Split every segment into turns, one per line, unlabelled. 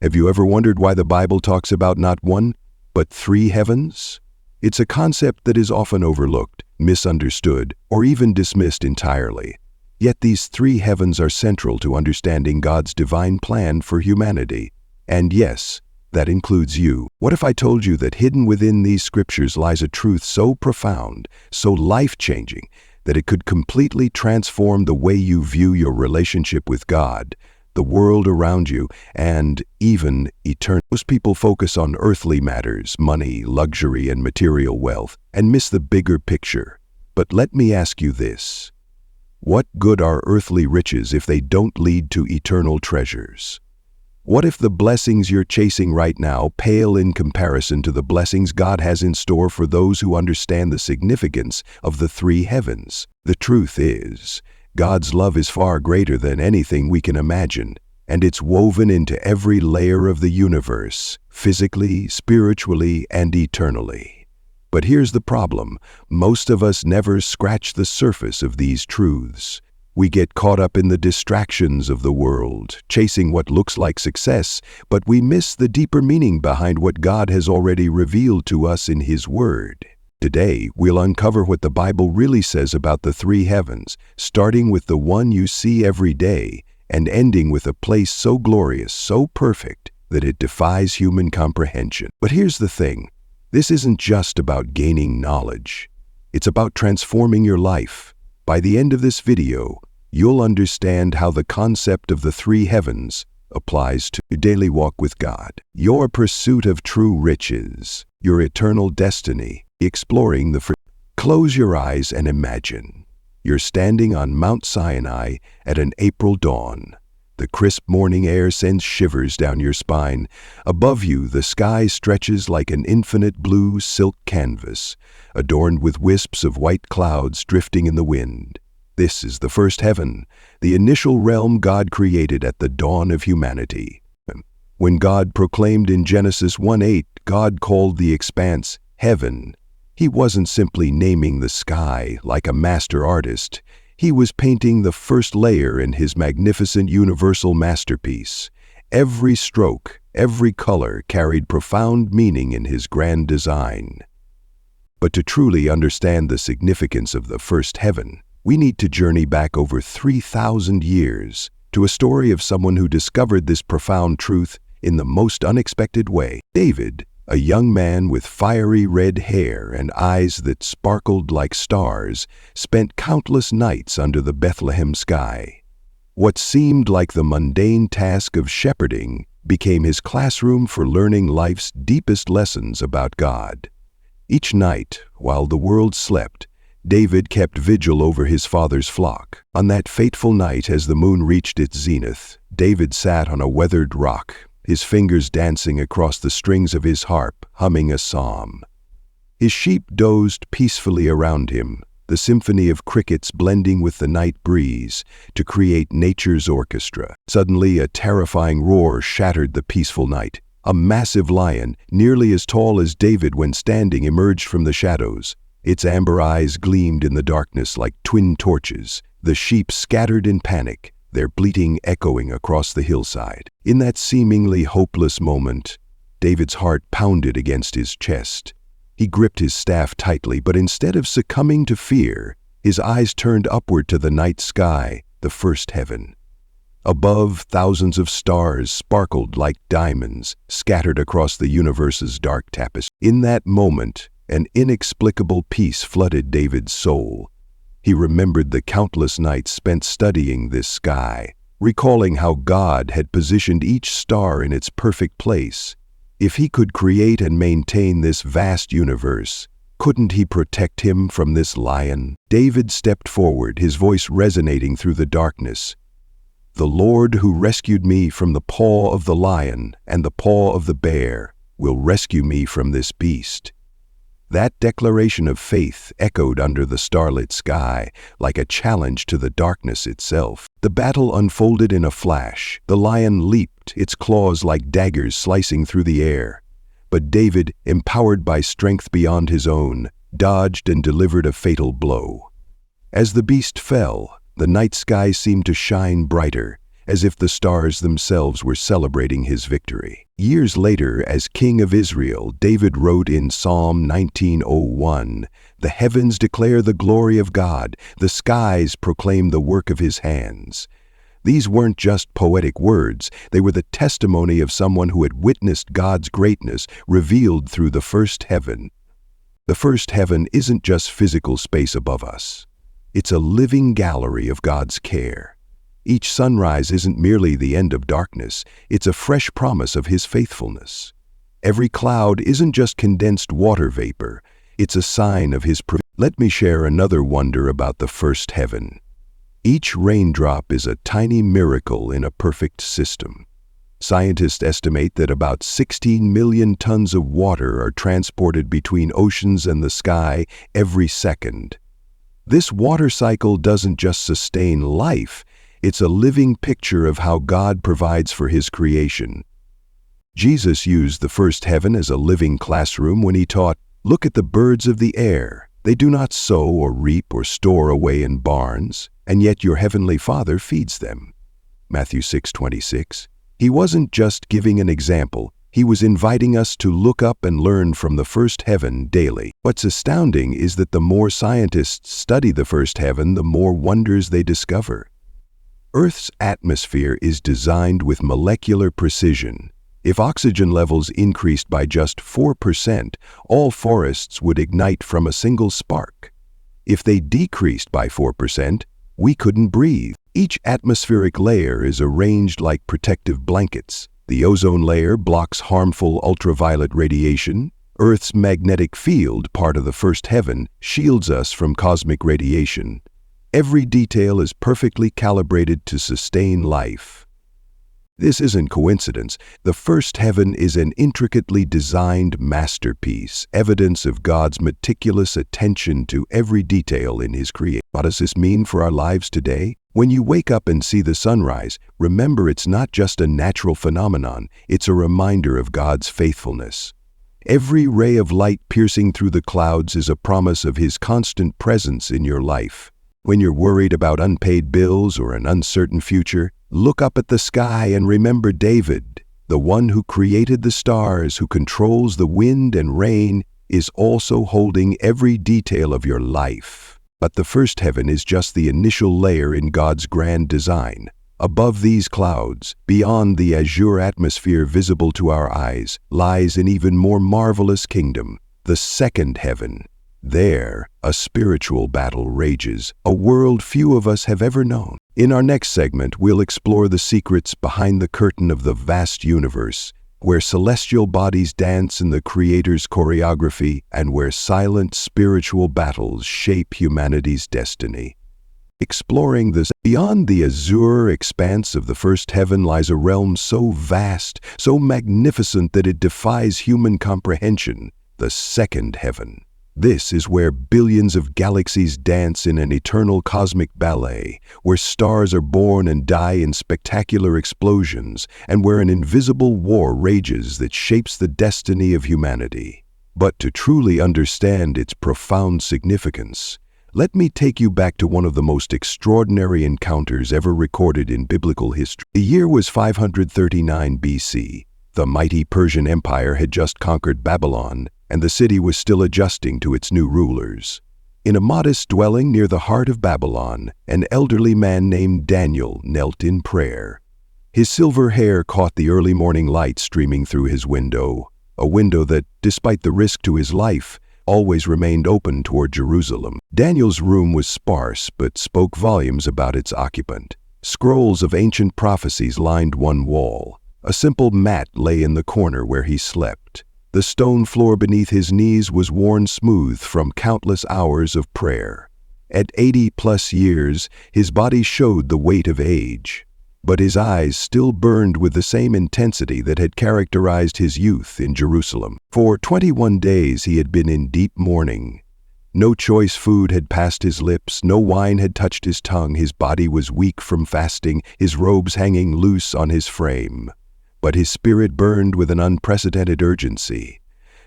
Have you ever wondered why the Bible talks about not one, but three heavens? It's a concept that is often overlooked, misunderstood, or even dismissed entirely. Yet these three heavens are central to understanding God's divine plan for humanity. And yes, that includes you. What if I told you that hidden within these scriptures lies a truth so profound, so life-changing, that it could completely transform the way you view your relationship with God, the world around you, and even eternity? Most people focus on earthly matters, money, luxury, and material wealth, and miss the bigger picture. But let me ask you this. What good are earthly riches if they don't lead to eternal treasures? What if the blessings you're chasing right now pale in comparison to the blessings God has in store for those who understand the significance of the three heavens? The truth is, God's love is far greater than anything we can imagine, and it's woven into every layer of the universe, physically, spiritually, and eternally. But here's the problem. Most of us never scratch the surface of these truths. We get caught up in the distractions of the world, chasing what looks like success, but we miss the deeper meaning behind what God has already revealed to us in His Word. Today, we'll uncover what the Bible really says about the three heavens, starting with the one you see every day, and ending with a place so glorious, so perfect, that it defies human comprehension. But here's the thing. This isn't just about gaining knowledge. It's about transforming your life. By the end of this video, you'll understand how the concept of the three heavens applies to your daily walk with God, your pursuit of true riches, your eternal destiny, exploring the. Close your eyes and imagine. You're standing on Mount Sinai at an April dawn. The crisp morning air sends shivers down your spine. Above you, the sky stretches like an infinite blue silk canvas, adorned with wisps of white clouds drifting in the wind. This is the first heaven, the initial realm God created at the dawn of humanity. When God proclaimed in Genesis 1:8, God called the expanse heaven, He wasn't simply naming the sky like a master artist. He was painting the first layer in His magnificent universal masterpiece. Every stroke, every color carried profound meaning in His grand design. But to truly understand the significance of the first heaven, we need to journey back over 3,000 years to a story of someone who discovered this profound truth in the most unexpected way. David, a young man with fiery red hair and eyes that sparkled like stars, spent countless nights under the Bethlehem sky. What seemed like the mundane task of shepherding became his classroom for learning life's deepest lessons about God. Each night, while the world slept, David kept vigil over his father's flock. On that fateful night, as the moon reached its zenith, David sat on a weathered rock, his fingers dancing across the strings of his harp, humming a psalm. His sheep dozed peacefully around him, the symphony of crickets blending with the night breeze to create nature's orchestra. Suddenly, a terrifying roar shattered the peaceful night. A massive lion, nearly as tall as David when standing, emerged from the shadows. Its amber eyes gleamed in the darkness like twin torches. The sheep scattered in panic, their bleating echoing across the hillside. In that seemingly hopeless moment, David's heart pounded against his chest. He gripped his staff tightly, but instead of succumbing to fear, his eyes turned upward to the night sky, the first heaven. Above, thousands of stars sparkled like diamonds, scattered across the universe's dark tapestry. In that moment, an inexplicable peace flooded David's soul. He remembered the countless nights spent studying this sky, recalling how God had positioned each star in its perfect place. If He could create and maintain this vast universe, couldn't He protect him from this lion? David stepped forward, his voice resonating through the darkness. The Lord who rescued me from the paw of the lion and the paw of the bear will rescue me from this beast. That declaration of faith echoed under the starlit sky like a challenge to the darkness itself. The battle unfolded in a flash. The lion leaped, its claws like daggers slicing through the air. But David, empowered by strength beyond his own, dodged and delivered a fatal blow. As the beast fell, the night sky seemed to shine brighter, as if the stars themselves were celebrating his victory. Years later, as king of Israel, David wrote in Psalm 19:01, "The heavens declare the glory of God, the skies proclaim the work of his hands." These weren't just poetic words, they were the testimony of someone who had witnessed God's greatness revealed through the first heaven. The first heaven isn't just physical space above us. It's a living gallery of God's care. Each sunrise isn't merely the end of darkness, it's a fresh promise of His faithfulness. Every cloud isn't just condensed water vapor, it's a sign of His provision. Let me share another wonder about the first heaven. Each raindrop is a tiny miracle in a perfect system. Scientists estimate that about 16 million tons of water are transported between oceans and the sky every second. This water cycle doesn't just sustain life, it's a living picture of how God provides for His creation. Jesus used the first heaven as a living classroom when He taught, "Look at the birds of the air. They do not sow or reap or store away in barns, and yet your heavenly Father feeds them." Matthew 6:26. He wasn't just giving an example, He was inviting us to look up and learn from the first heaven daily. What's astounding is that the more scientists study the first heaven, the more wonders they discover. Earth's atmosphere is designed with molecular precision. If oxygen levels increased by just 4%, all forests would ignite from a single spark. If they decreased by 4%, we couldn't breathe. Each atmospheric layer is arranged like protective blankets. The ozone layer blocks harmful ultraviolet radiation. Earth's magnetic field, part of the first heaven, shields us from cosmic radiation. Every detail is perfectly calibrated to sustain life. This isn't coincidence. The first heaven is an intricately designed masterpiece, evidence of God's meticulous attention to every detail in His creation. What does this mean for our lives today? When you wake up and see the sunrise, remember it's not just a natural phenomenon, it's a reminder of God's faithfulness. Every ray of light piercing through the clouds is a promise of His constant presence in your life. When you're worried about unpaid bills or an uncertain future, look up at the sky and remember David, the one who created the stars, who controls the wind and rain, is also holding every detail of your life. But the first heaven is just the initial layer in God's grand design. Above these clouds, beyond the azure atmosphere visible to our eyes, lies an even more marvelous kingdom, the second heaven. There, a spiritual battle rages, a world few of us have ever known. In our next segment, we'll explore the secrets behind the curtain of the vast universe, where celestial bodies dance in the Creator's choreography and where silent spiritual battles shape humanity's destiny. Exploring this, beyond the azure expanse of the first heaven lies a realm so vast, so magnificent that it defies human comprehension, the second heaven. This is where billions of galaxies dance in an eternal cosmic ballet, where stars are born and die in spectacular explosions, and where an invisible war rages that shapes the destiny of humanity. But to truly understand its profound significance, let me take you back to one of the most extraordinary encounters ever recorded in biblical history. The year was 539 BC. The mighty Persian Empire had just conquered Babylon, and the city was still adjusting to its new rulers. In a modest dwelling near the heart of Babylon, an elderly man named Daniel knelt in prayer. His silver hair caught the early morning light streaming through his window, a window that, despite the risk to his life, always remained open toward Jerusalem. Daniel's room was sparse but spoke volumes about its occupant. Scrolls of ancient prophecies lined one wall. A simple mat lay in the corner where he slept. The stone floor beneath his knees was worn smooth from countless hours of prayer. At 80+ years, his body showed the weight of age, but his eyes still burned with the same intensity that had characterized his youth in Jerusalem. For 21 days he had been in deep mourning. No choice food had passed his lips, no wine had touched his tongue, his body was weak from fasting, his robes hanging loose on his frame. But his spirit burned with an unprecedented urgency.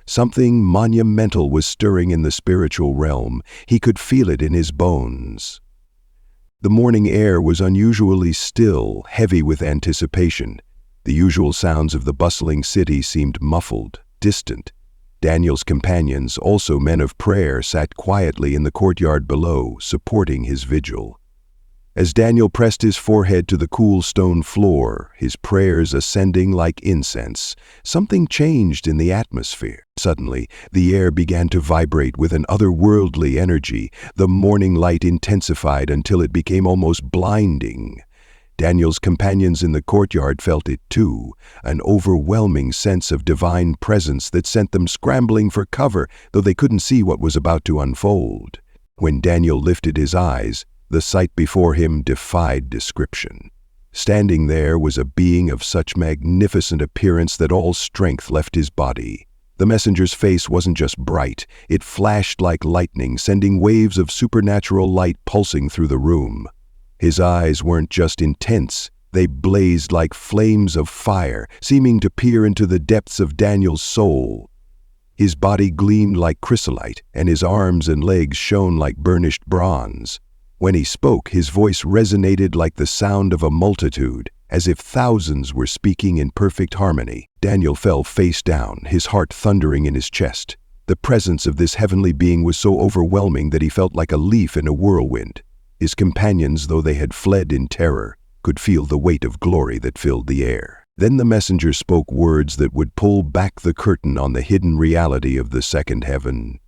Something monumental was stirring in the spiritual realm. He could feel it in his bones. The morning air was unusually still, heavy with anticipation. The usual sounds of the bustling city seemed muffled, distant. Daniel's companions, also men of prayer, sat quietly in the courtyard below, supporting his vigil. As Daniel pressed his forehead to the cool stone floor, his prayers ascending like incense, something changed in the atmosphere. Suddenly, the air began to vibrate with an otherworldly energy. The morning light intensified until it became almost blinding. Daniel's companions in the courtyard felt it too, an overwhelming sense of divine presence that sent them scrambling for cover, though they couldn't see what was about to unfold. When Daniel lifted his eyes, the sight before him defied description. Standing there was a being of such magnificent appearance that all strength left his body. The messenger's face wasn't just bright, it flashed like lightning, sending waves of supernatural light pulsing through the room. His eyes weren't just intense, they blazed like flames of fire, seeming to peer into the depths of Daniel's soul. His body gleamed like chrysolite, and his arms and legs shone like burnished bronze. When he spoke, his voice resonated like the sound of a multitude, as if thousands were speaking in perfect harmony. Daniel fell face down, his heart thundering in his chest. The presence of this heavenly being was so overwhelming that he felt like a leaf in a whirlwind. His companions, though they had fled in terror, could feel the weight of glory that filled the air. Then the messenger spoke words that would pull back the curtain on the hidden reality of the second heaven.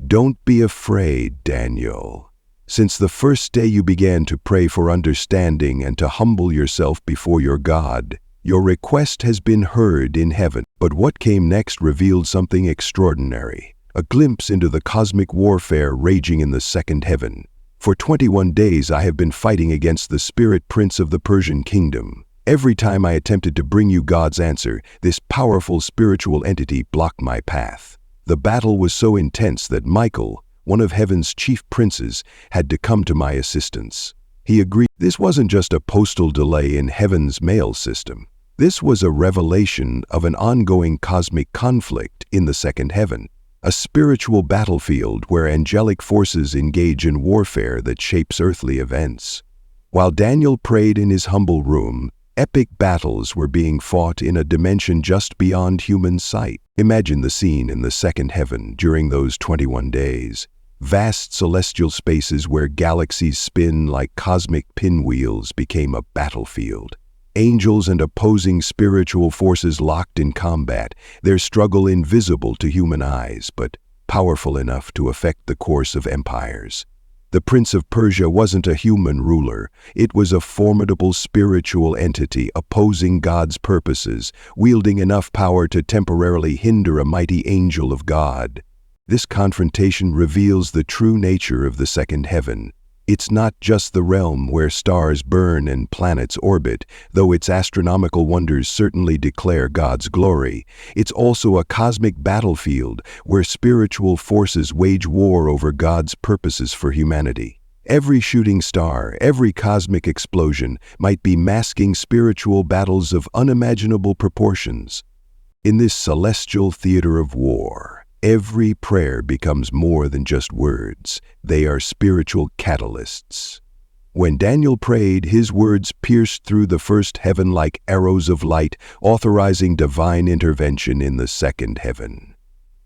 "Don't be afraid, Daniel. Since the first day you began to pray for understanding and to humble yourself before your God, your request has been heard in heaven." But what came next revealed something extraordinary, a glimpse into the cosmic warfare raging in the second heaven. "For 21 days I have been fighting against the spirit prince of the Persian kingdom. Every time I attempted to bring you God's answer, this powerful spiritual entity blocked my path. The battle was so intense that Michael, one of heaven's chief princes, had to come to my assistance. He agreed. This wasn't just a postal delay in heaven's mail system. This was a revelation of an ongoing cosmic conflict in the second heaven, a spiritual battlefield where angelic forces engage in warfare that shapes earthly events. While Daniel prayed in his humble room, epic battles were being fought in a dimension just beyond human sight. Imagine the scene in the second heaven during those 21 days. Vast celestial spaces where galaxies spin like cosmic pinwheels became a battlefield. Angels and opposing spiritual forces locked in combat, their struggle invisible to human eyes, but powerful enough to affect the course of empires. The Prince of Persia wasn't a human ruler. It was a formidable spiritual entity opposing God's purposes, wielding enough power to temporarily hinder a mighty angel of God. This confrontation reveals the true nature of the second heaven. It's not just the realm where stars burn and planets orbit, though its astronomical wonders certainly declare God's glory. It's also a cosmic battlefield where spiritual forces wage war over God's purposes for humanity. Every shooting star, every cosmic explosion might be masking spiritual battles of unimaginable proportions. In this celestial theater of war, every prayer becomes more than just words. They are spiritual catalysts. When Daniel prayed, his words pierced through the first heaven like arrows of light, authorizing divine intervention in the second heaven.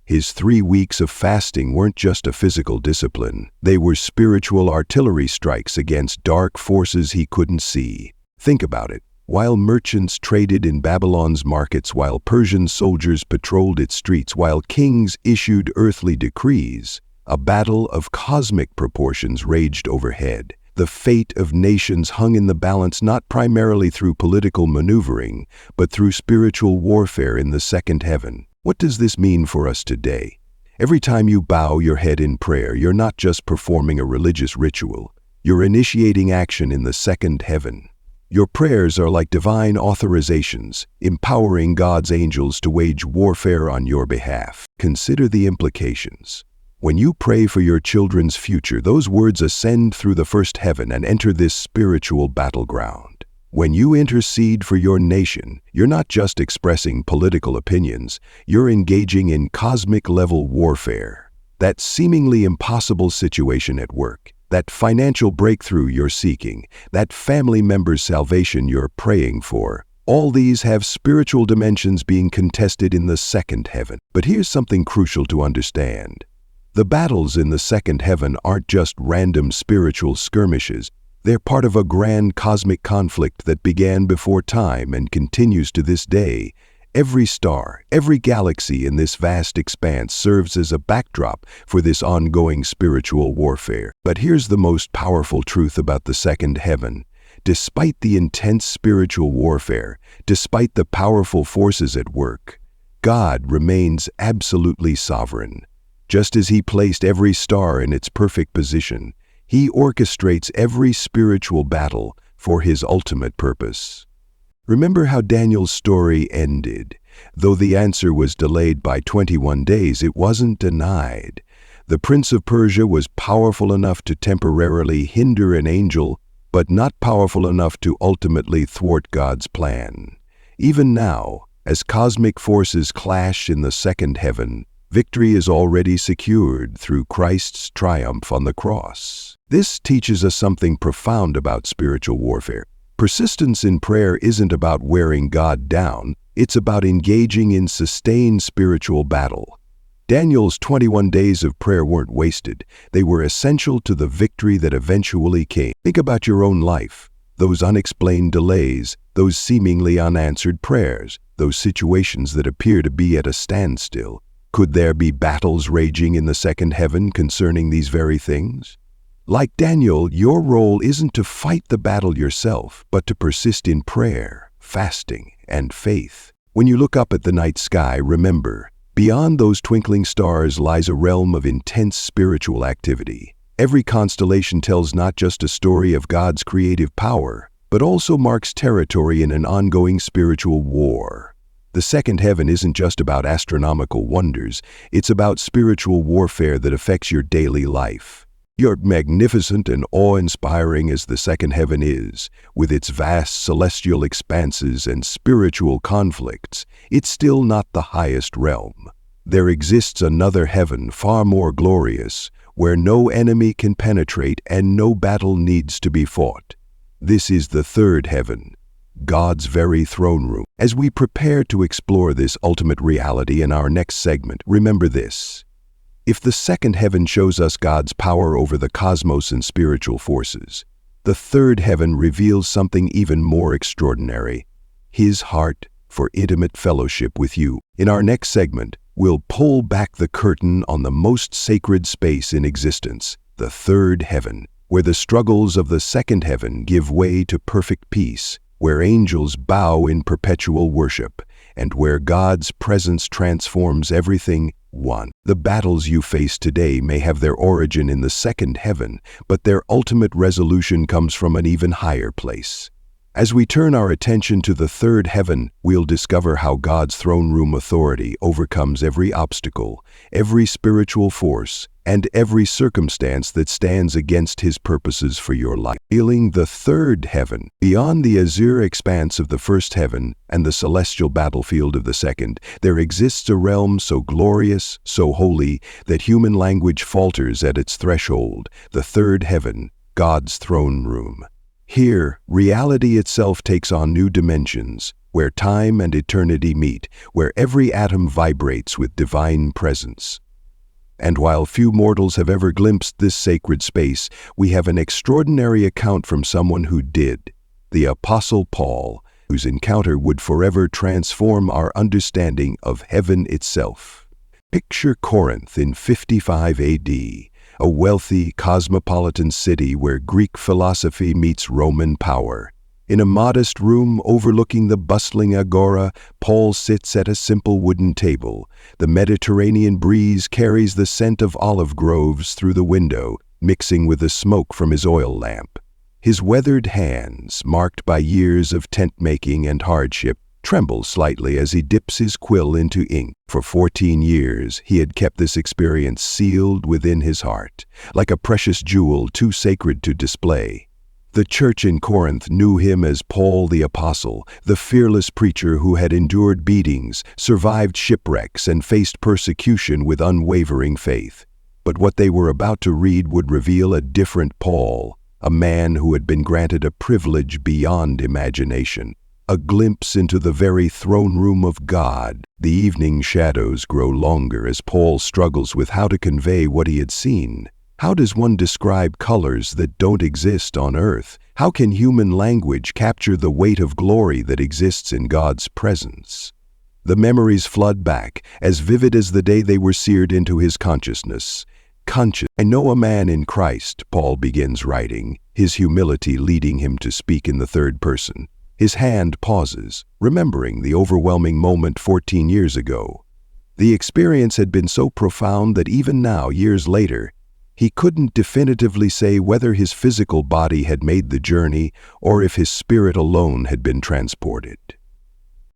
His 3 weeks of fasting weren't just a physical discipline. They were spiritual artillery strikes against dark forces he couldn't see. Think about it. While merchants traded in Babylon's markets, while Persian soldiers patrolled its streets, while kings issued earthly decrees, a battle of cosmic proportions raged overhead. The fate of nations hung in the balance not primarily through political maneuvering, but through spiritual warfare in the second heaven. What does this mean for us today? Every time you bow your head in prayer, you're not just performing a religious ritual. You're initiating action in the second heaven. Your prayers are like divine authorizations, empowering God's angels to wage warfare on your behalf. Consider the implications. When you pray for your children's future, those words ascend through the first heaven and enter this spiritual battleground. When you intercede for your nation, you're not just expressing political opinions, you're engaging in cosmic-level warfare. That seemingly impossible situation at work, that financial breakthrough you're seeking, that family member's salvation you're praying for. All these have spiritual dimensions being contested in the second heaven. But here's something crucial to understand. The battles in the second heaven aren't just random spiritual skirmishes. They're part of a grand cosmic conflict that began before time and continues to this day. Every star, every galaxy in this vast expanse serves as a backdrop for this ongoing spiritual warfare. But here's the most powerful truth about the second heaven. Despite the intense spiritual warfare, despite the powerful forces at work, God remains absolutely sovereign. Just as He placed every star in its perfect position, He orchestrates every spiritual battle for His ultimate purpose. Remember how Daniel's story ended. Though the answer was delayed by 21 days, it wasn't denied. The Prince of Persia was powerful enough to temporarily hinder an angel, but not powerful enough to ultimately thwart God's plan. Even now, as cosmic forces clash in the second heaven, victory is already secured through Christ's triumph on the cross. This teaches us something profound about spiritual warfare. Persistence in prayer isn't about wearing God down, it's about engaging in sustained spiritual battle. Daniel's 21 days of prayer weren't wasted. They were essential to the victory that eventually came. Think about your own life. Those unexplained delays, those seemingly unanswered prayers, those situations that appear to be at a standstill. Could there be battles raging in the second heaven concerning these very things? Like Daniel, your role isn't to fight the battle yourself, but to persist in prayer, fasting, and faith. When you look up at the night sky, remember, beyond those twinkling stars lies a realm of intense spiritual activity. Every constellation tells not just a story of God's creative power, but also marks territory in an ongoing spiritual war. The second heaven isn't just about astronomical wonders, it's about spiritual warfare that affects your daily life. Yet magnificent and awe-inspiring as the second heaven is, with its vast celestial expanses and spiritual conflicts, it's still not the highest realm. There exists another heaven far more glorious, where no enemy can penetrate and no battle needs to be fought. This is the third heaven, God's very throne room. As we prepare to explore this ultimate reality in our next segment, remember this. If the second heaven shows us God's power over the cosmos and spiritual forces, the third heaven reveals something even more extraordinary, His heart for intimate fellowship with you. In our next segment, we'll pull back the curtain on the most sacred space in existence, the third heaven, where the struggles of the second heaven give way to perfect peace, where angels bow in perpetual worship, and where God's presence transforms everything. 1. The battles you face today may have their origin in the second heaven, but their ultimate resolution comes from an even higher place. As we turn our attention to the third heaven, we'll discover how God's throne room authority overcomes every obstacle, every spiritual force, and every circumstance that stands against His purposes for your life. Feeling the third heaven, beyond the azure expanse of the first heaven and the celestial battlefield of the second, there exists a realm so glorious, so holy, that human language falters at its threshold, the third heaven, God's throne room. Here, reality itself takes on new dimensions, where time and eternity meet, where every atom vibrates with divine presence. And while few mortals have ever glimpsed this sacred space, we have an extraordinary account from someone who did, the Apostle Paul, whose encounter would forever transform our understanding of heaven itself. Picture Corinth in 55 AD, a wealthy, cosmopolitan city where Greek philosophy meets Roman power. In a modest room overlooking the bustling agora, Paul sits at a simple wooden table. The Mediterranean breeze carries the scent of olive groves through the window, mixing with the smoke from his oil lamp. His weathered hands, marked by years of tent-making and hardship, tremble slightly as he dips his quill into ink. For 14 years, he had kept this experience sealed within his heart, like a precious jewel too sacred to display. The church in Corinth knew him as Paul the Apostle, the fearless preacher who had endured beatings, survived shipwrecks, and faced persecution with unwavering faith. But what they were about to read would reveal a different Paul, a man who had been granted a privilege beyond imagination, a glimpse into the very throne room of God. The evening shadows grow longer as Paul struggles with how to convey what he had seen. How does one describe colors that don't exist on earth? How can human language capture the weight of glory that exists in God's presence? The memories flood back, as vivid as the day they were seared into his consciousness. I know a man in Christ, Paul begins writing, his humility leading him to speak in the third person. His hand pauses, remembering the overwhelming moment 14 years ago. The experience had been so profound that even now, years later, he couldn't definitively say whether his physical body had made the journey or if his spirit alone had been transported.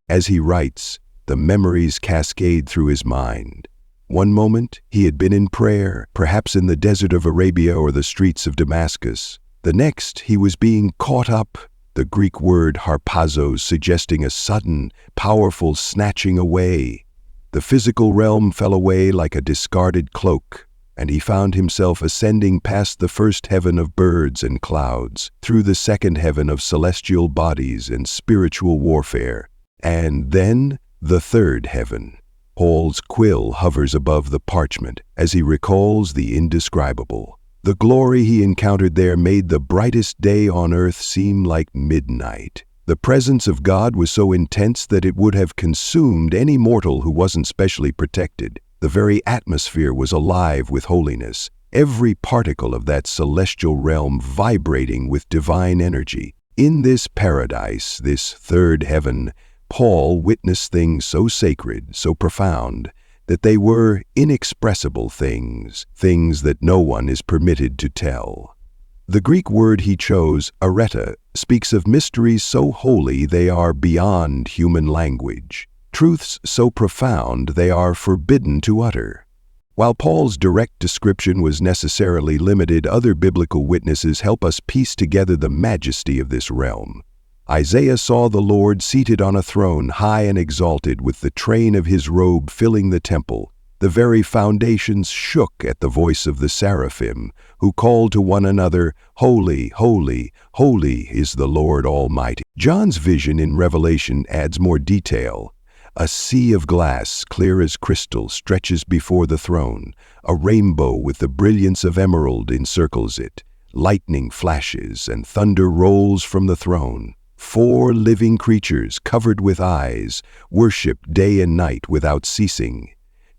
As he writes, the memories cascade through his mind. One moment, he had been in prayer, perhaps in the desert of Arabia or the streets of Damascus. The next, he was being caught up, the Greek word harpazos suggesting a sudden, powerful snatching away. The physical realm fell away like a discarded cloak, and he found himself ascending past the first heaven of birds and clouds, through the second heaven of celestial bodies and spiritual warfare, and then the third heaven. Paul's quill hovers above the parchment as he recalls the indescribable. The glory he encountered there made the brightest day on earth seem like midnight. The presence of God was so intense that it would have consumed any mortal who wasn't specially protected. The very atmosphere was alive with holiness, every particle of that celestial realm vibrating with divine energy. In this paradise, this third heaven, Paul witnessed things so sacred, so profound, that they were inexpressible things, things that no one is permitted to tell. The Greek word he chose, areta, speaks of mysteries so holy they are beyond human language, truths so profound they are forbidden to utter. While Paul's direct description was necessarily limited, other biblical witnesses help us piece together the majesty of this realm. Isaiah saw the Lord seated on a throne, high and exalted, with the train of his robe filling the temple. The very foundations shook at the voice of the seraphim, who called to one another, "Holy, holy, holy is the Lord Almighty." John's vision in Revelation adds more detail. A sea of glass, clear as crystal, stretches before the throne. A rainbow with the brilliance of emerald encircles it. Lightning flashes and thunder rolls from the throne. 4 living creatures covered with eyes worship day and night without ceasing.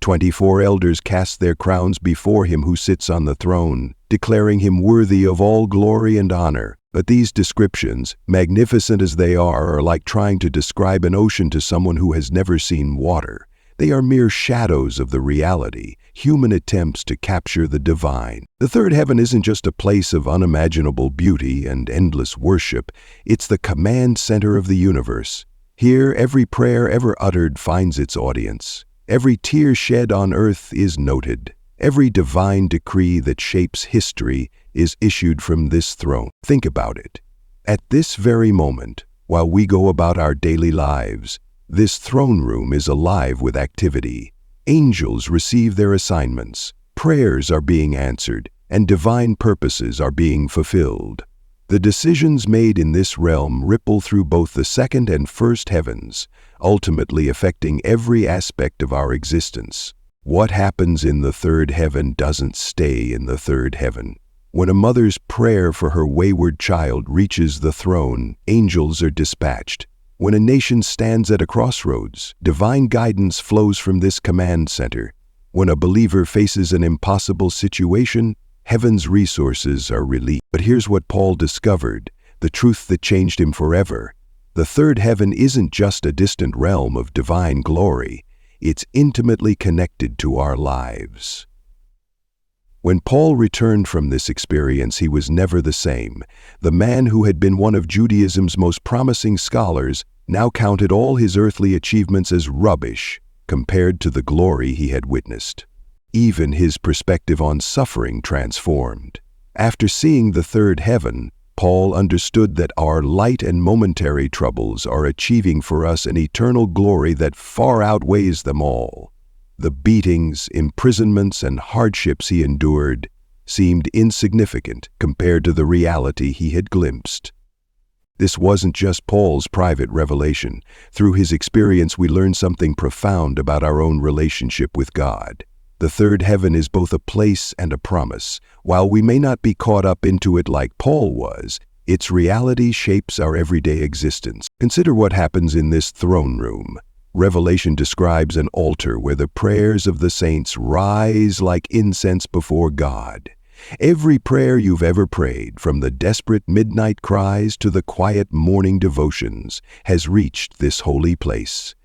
24 elders cast their crowns before him who sits on the throne, declaring him worthy of all glory and honor. But these descriptions, magnificent as they are like trying to describe an ocean to someone who has never seen water. They are mere shadows of the reality, human attempts to capture the divine. The third heaven isn't just a place of unimaginable beauty and endless worship, it's the command center of the universe. Here, every prayer ever uttered finds its audience. Every tear shed on earth is noted. Every divine decree that shapes history is issued from this throne. Think about it. At this very moment, while we go about our daily lives, this throne room is alive with activity. Angels receive their assignments, prayers are being answered, and divine purposes are being fulfilled. The decisions made in this realm ripple through both the second and first heavens, ultimately affecting every aspect of our existence. What happens in the third heaven doesn't stay in the third heaven. When a mother's prayer for her wayward child reaches the throne, angels are dispatched. When a nation stands at a crossroads, divine guidance flows from this command center. When a believer faces an impossible situation, heaven's resources are released. But here's what Paul discovered, the truth that changed him forever. The third heaven isn't just a distant realm of divine glory, it's intimately connected to our lives. When Paul returned from this experience, he was never the same. The man who had been one of Judaism's most promising scholars now counted all his earthly achievements as rubbish compared to the glory he had witnessed. Even his perspective on suffering transformed. After seeing the third heaven, Paul understood that our light and momentary troubles are achieving for us an eternal glory that far outweighs them all. The beatings, imprisonments, and hardships he endured seemed insignificant compared to the reality he had glimpsed. This wasn't just Paul's private revelation. Through his experience, we learn something profound about our own relationship with God. The third heaven is both a place and a promise. While we may not be caught up into it like Paul was, its reality shapes our everyday existence. Consider what happens in this throne room. Revelation describes an altar where the prayers of the saints rise like incense before God. Every prayer you've ever prayed, from the desperate midnight cries to the quiet morning devotions, has reached this holy place.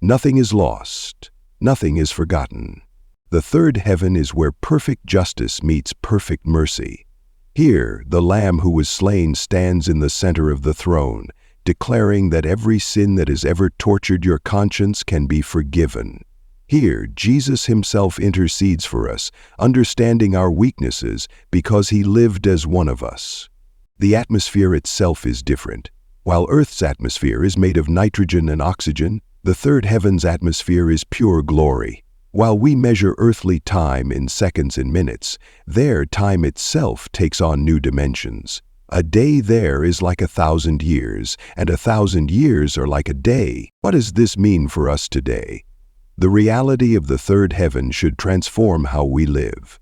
Nothing is lost. Nothing is forgotten. The third heaven is where perfect justice meets perfect mercy. Here, the Lamb who was slain stands in the center of the throne, declaring that every sin that has ever tortured your conscience can be forgiven. Here, Jesus himself intercedes for us, understanding our weaknesses because he lived as one of us. The atmosphere itself is different. While Earth's atmosphere is made of nitrogen and oxygen, the third heaven's atmosphere is pure glory. While we measure earthly time in seconds and minutes, there time itself takes on new dimensions. A day there is like 1,000 years, and 1,000 years are like a day. What does this mean for us today? The reality of the third heaven should transform how we live.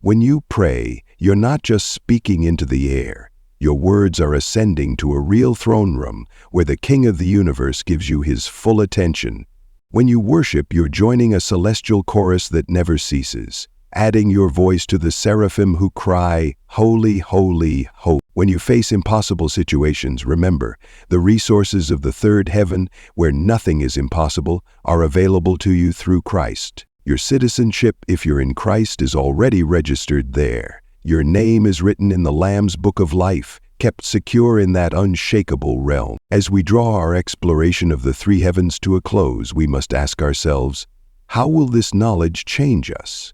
When you pray, you're not just speaking into the air. Your words are ascending to a real throne room where the King of the universe gives you his full attention. When you worship, you're joining a celestial chorus that never ceases, adding your voice to the seraphim who cry, "Holy, holy, holy." When you face impossible situations, remember, the resources of the third heaven, where nothing is impossible, are available to you through Christ. Your citizenship, if you're in Christ, is already registered there. Your name is written in the Lamb's Book of Life, kept secure in that unshakable realm. As we draw our exploration of the three heavens to a close, we must ask ourselves, how will this knowledge change us?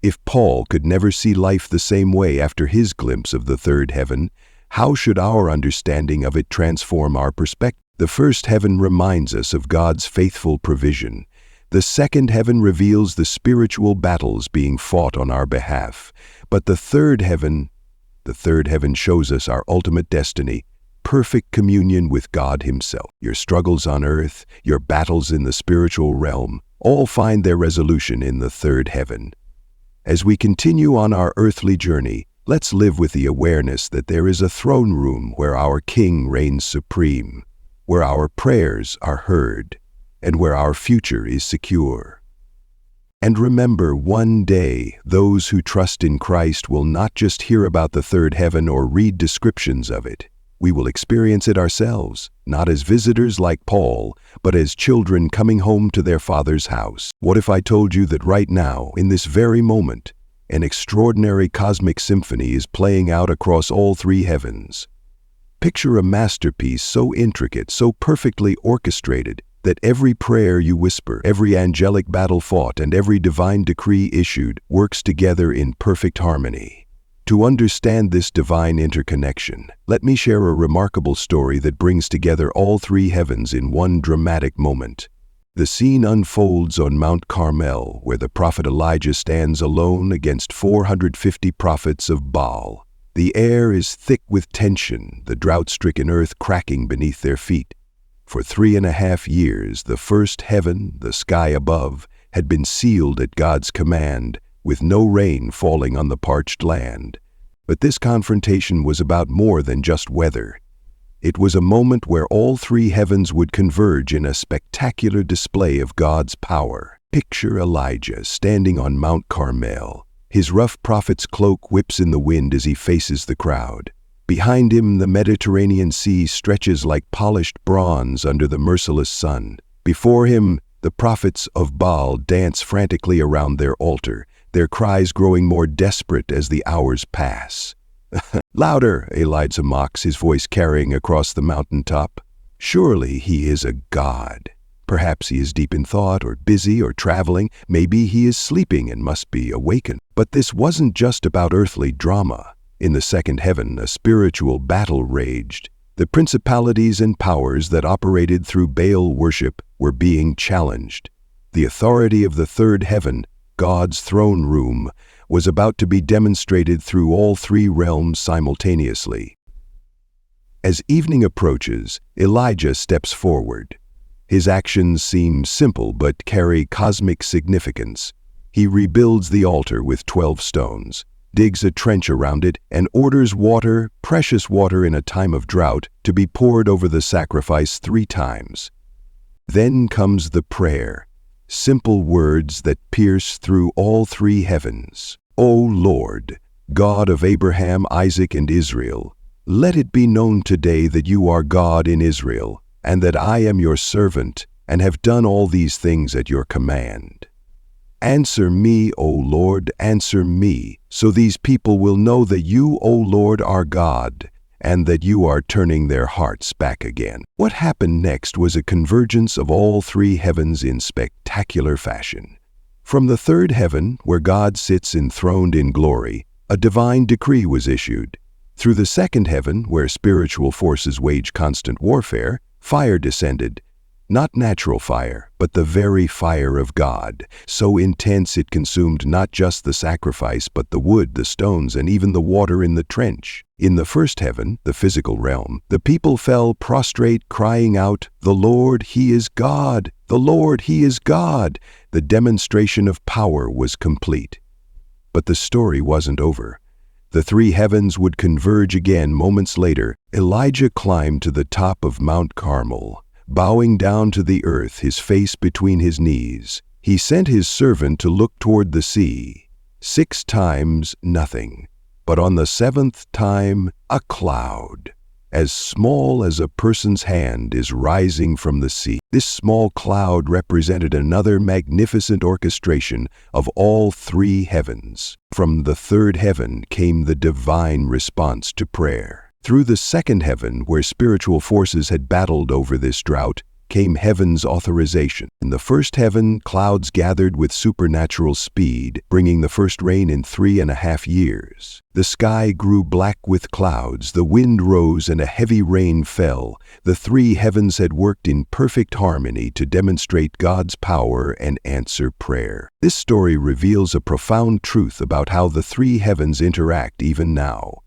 If Paul could never see life the same way after his glimpse of the third heaven, how should our understanding of it transform our perspective? The first heaven reminds us of God's faithful provision. The second heaven reveals the spiritual battles being fought on our behalf. But the third heaven shows us our ultimate destiny, perfect communion with God himself. Your struggles on earth, your battles in the spiritual realm, all find their resolution in the third heaven. As we continue on our earthly journey, let's live with the awareness that there is a throne room where our King reigns supreme, where our prayers are heard, and where our future is secure. And remember, one day, those who trust in Christ will not just hear about the third heaven or read descriptions of it. We will experience it ourselves, not as visitors like Paul, but as children coming home to their Father's house. What if I told you that right now, in this very moment, an extraordinary cosmic symphony is playing out across all three heavens? Picture a masterpiece so intricate, so perfectly orchestrated, that every prayer you whisper, every angelic battle fought, and every divine decree issued works together in perfect harmony. To understand this divine interconnection, let me share a remarkable story that brings together all three heavens in one dramatic moment. The scene unfolds on Mount Carmel, where the prophet Elijah stands alone against 450 prophets of Baal. The air is thick with tension, the drought-stricken earth cracking beneath their feet. For 3.5 years, the first heaven, the sky above, had been sealed at God's command, with no rain falling on the parched land. But this confrontation was about more than just weather. It was a moment where all three heavens would converge in a spectacular display of God's power. Picture Elijah standing on Mount Carmel. His rough prophet's cloak whips in the wind as he faces the crowd. Behind him, the Mediterranean Sea stretches like polished bronze under the merciless sun. Before him, the prophets of Baal dance frantically around their altar, their cries growing more desperate as the hours pass. "Louder," Elijah mocks, his voice carrying across the mountaintop. Surely he is a god. Perhaps he is deep in thought, or busy, or traveling. Maybe he is sleeping and must be awakened. But this wasn't just about earthly drama. In the second heaven, a spiritual battle raged. The principalities and powers that operated through Baal worship were being challenged. The authority of the third heaven, God's throne room, was about to be demonstrated through all three realms simultaneously. As evening approaches, Elijah steps forward. His actions seem simple but carry cosmic significance. He rebuilds the altar with 12 stones, digs a trench around it, and orders water, precious water in a time of drought, to be poured over the sacrifice 3 times. Then comes the prayer, simple words that pierce through all 3 heavens. O Lord, God of Abraham, Isaac, and Israel, let it be known today that you are God in Israel, and that I am your servant, and have done all these things at your command. Answer me, O Lord, answer me, so these people will know that you, O Lord, are God, and that you are turning their hearts back again. What happened next was a convergence of all 3 heavens in spectacular fashion. From the third heaven, where God sits enthroned in glory, a divine decree was issued. Through the second heaven, where spiritual forces wage constant warfare, fire descended. Not natural fire, but the very fire of God, so intense it consumed not just the sacrifice, but the wood, the stones, and even the water in the trench. In the first heaven, the physical realm, the people fell prostrate, crying out, "The Lord, He is God! The Lord, He is God!" The demonstration of power was complete. But the story wasn't over. The 3 heavens would converge again moments later. Elijah climbed to the top of Mount Carmel. Bowing down to the earth, his face between his knees, he sent his servant to look toward the sea. 6 times, nothing. But on the 7th time, a cloud, as small as a person's hand, is rising from the sea. This small cloud represented another magnificent orchestration of all 3 heavens. From the third heaven came the divine response to prayer. Through the second heaven, where spiritual forces had battled over this drought, came heaven's authorization. In the first heaven, clouds gathered with supernatural speed, bringing the first rain in 3.5 years. The sky grew black with clouds, the wind rose, and a heavy rain fell. The 3 heavens had worked in perfect harmony to demonstrate God's power and answer prayer. This story reveals a profound truth about how the 3 heavens interact even now.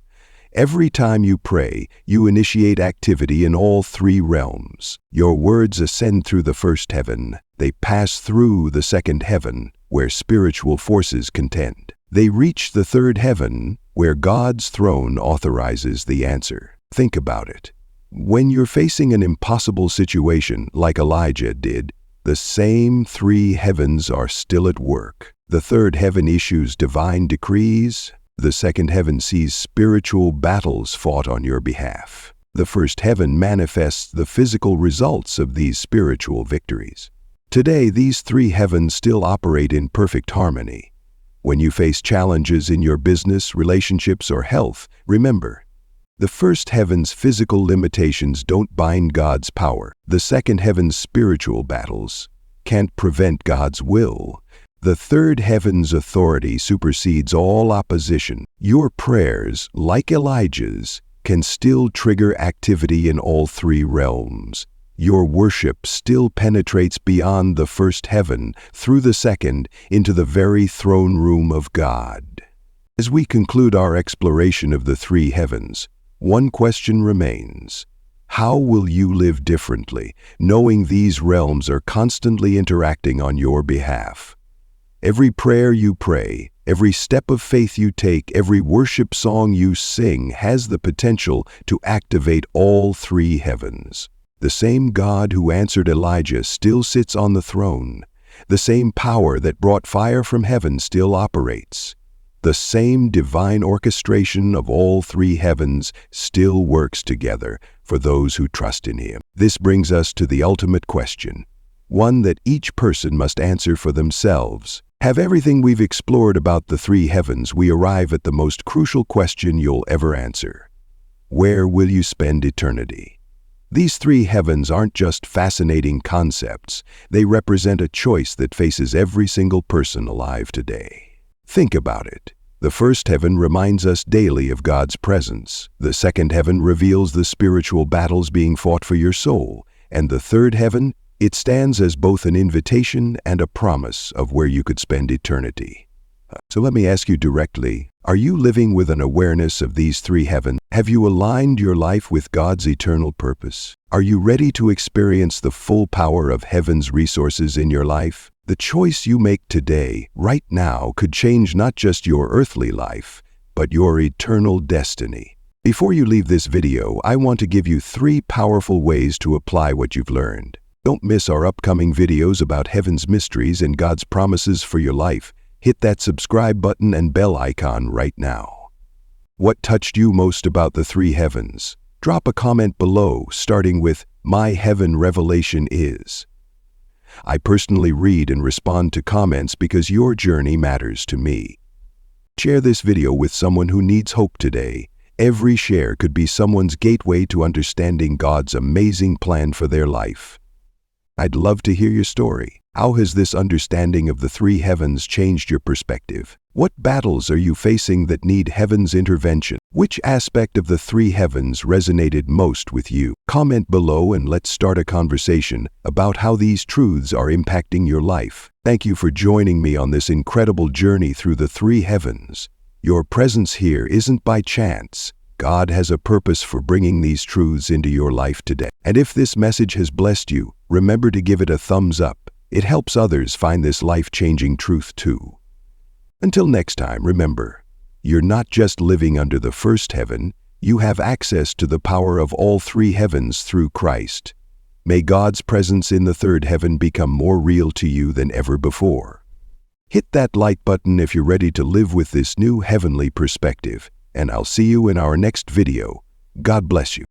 Every time you pray, you initiate activity in all 3 realms. Your words ascend through the first heaven. They pass through the second heaven, where spiritual forces contend. They reach the third heaven, where God's throne authorizes the answer. Think about it. When you're facing an impossible situation like Elijah did, the same 3 heavens are still at work. The third heaven issues divine decrees. The second heaven sees spiritual battles fought on your behalf. The first heaven manifests the physical results of these spiritual victories. Today, these 3 heavens still operate in perfect harmony. When you face challenges in your business, relationships, or health, remember, the first heaven's physical limitations don't bind God's power. The second heaven's spiritual battles can't prevent God's will. The third heaven's authority supersedes all opposition. Your prayers, like Elijah's, can still trigger activity in all 3 realms. Your worship still penetrates beyond the first heaven, through the second, into the very throne room of God. As we conclude our exploration of the 3 heavens, one question remains. How will you live differently, knowing these realms are constantly interacting on your behalf? Every prayer you pray, every step of faith you take, every worship song you sing has the potential to activate all 3 heavens. The same God who answered Elijah still sits on the throne. The same power that brought fire from heaven still operates. The same divine orchestration of all 3 heavens still works together for those who trust in Him. This brings us to the ultimate question, one that each person must answer for themselves. Have everything we've explored about the 3 heavens, we arrive at the most crucial question you'll ever answer. Where will you spend eternity? These 3 heavens aren't just fascinating concepts. They represent a choice that faces every single person alive today. Think about it. The first heaven reminds us daily of God's presence. The second heaven reveals the spiritual battles being fought for your soul. And the third heaven It stands as both an invitation and a promise of where you could spend eternity. So let me ask you directly, are you living with an awareness of these three heavens? Have you aligned your life with God's eternal purpose? Are you ready to experience the full power of heaven's resources in your life? The choice you make today, right now, could change not just your earthly life, but your eternal destiny. Before you leave this video, I want to give you 3 powerful ways to apply what you've learned. Don't miss our upcoming videos about heaven's mysteries and God's promises for your life. Hit that subscribe button and bell icon right now. What touched you most about the 3 heavens? Drop a comment below, starting with, "My heaven revelation is." I personally read and respond to comments because your journey matters to me. Share this video with someone who needs hope today. Every share could be someone's gateway to understanding God's amazing plan for their life. I'd love to hear your story. How has this understanding of the 3 heavens changed your perspective? What battles are you facing that need heaven's intervention? Which aspect of the 3 heavens resonated most with you? Comment below and let's start a conversation about how these truths are impacting your life. Thank you for joining me on this incredible journey through the 3 heavens. Your presence here isn't by chance. God has a purpose for bringing these truths into your life today. And if this message has blessed you, remember to give it a thumbs up. It helps others find this life-changing truth too. Until next time, remember, you're not just living under the first heaven, you have access to the power of all 3 heavens through Christ. May God's presence in the 3rd heaven become more real to you than ever before. Hit that like button if you're ready to live with this new heavenly perspective, and I'll see you in our next video. God bless you.